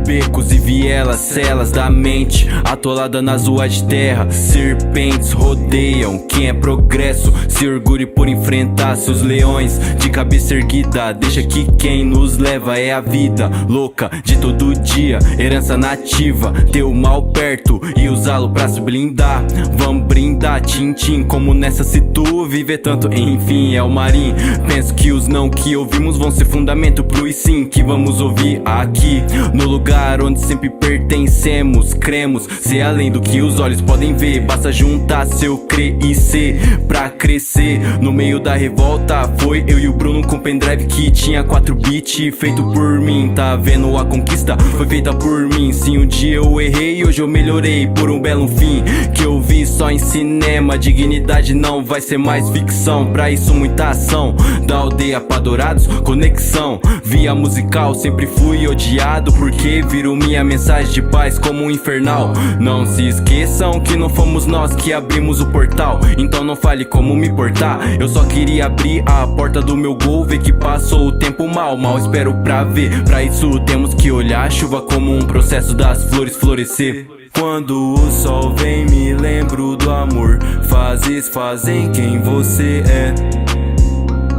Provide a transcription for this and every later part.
becos e vielas, celas da mente atolada na zoa de terra. Serpentes rodeiam quem é progresso, se orgulhe por enfrentar seus leões de cabeça erguida. Deixa que quem nos leva é a vida louca de todo dia, herança nativa, ter o mal perto e usá-lo pra se blindar. Vamos brindar, tintim, como nessa se tu viver tanto, enfim, é o marim. Penso que os não que ouvimos vão ser fundamento pro e sim que vamos ouvir aqui, no lugar onde sempre pertencemos. Cremos ser além do que os olhos podem ver, basta juntar seu crer e ser pra crescer. No meio da revolta foi eu e o Bruno com pendrive que tinha 4 bits feito por mim. Tá vendo, a conquista foi feita por mim. Sim, um dia eu errei, hoje eu melhorei por um belo fim que eu vi só em cinema. Dignidade não vai ser mais ficção, pra isso muita ação. Da aldeia pra Dourados, conexão via musical. Sempre fui odiado porque viram minha mensagem de paz como um infernal. Não se esqueçam que não fomos nós que abrimos o portal, então não fale como me portar. Eu só queria abrir a porta do meu gol, ver que passou o tempo mal espero pra ver. Pra isso temos que olhar a chuva como um processo das flores florescer. Quando o sol vem me lembro do amor, fases fazem quem você é.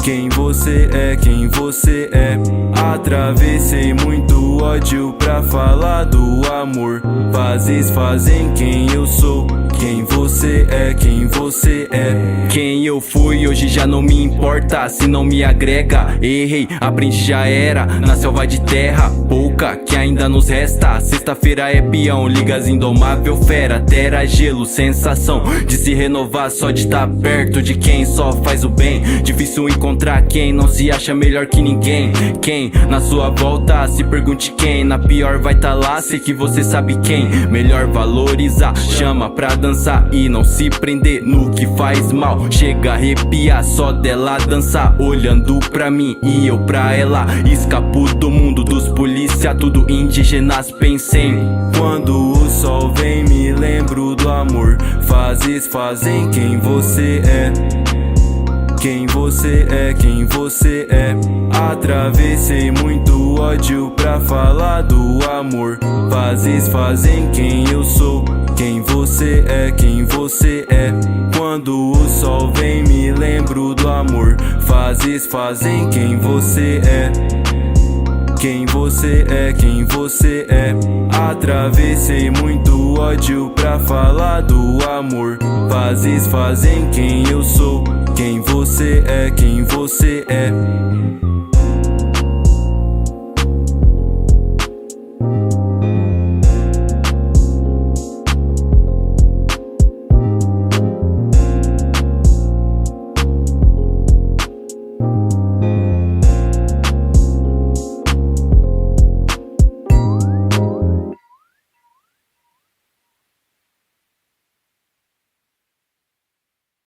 Quem você é, quem você é. Atravessei muito ódio pra falar do amor. Fases fazem quem eu sou. Quem você é, quem você é. Quem eu fui hoje já não me importa, se não me agrega. Errei, aprendi, já era. Na selva de terra, pouca que ainda nos resta. Sexta-feira é peão, ligas indomável, fera. Terra, gelo, sensação de se renovar só de estar perto de quem só faz o bem. Difícil encontrar quem não se acha melhor que ninguém. Quem na sua volta, se pergunte quem na pior vai tá lá, sei que você sabe quem. Melhor valorizar, chama pra dançar e não se prender no que faz mal. Chega a arrepiar só dela dançar, olhando pra mim e eu pra ela. Escapo do mundo dos polícia, tudo indígenas, pensei. Quando o sol vem me lembro do amor. Fases fazem quem você é. Quem você é, quem você é. Atravessei muito ódio pra falar do amor. Fases fazem quem eu sou. Quem você é, quem você é. Quando o sol vem me lembro do amor. Fases fazem quem você é. Quem você é, quem você é. Atravessei muito ódio pra falar do amor. Fases fazem quem eu sou. Quem você é, quem você é.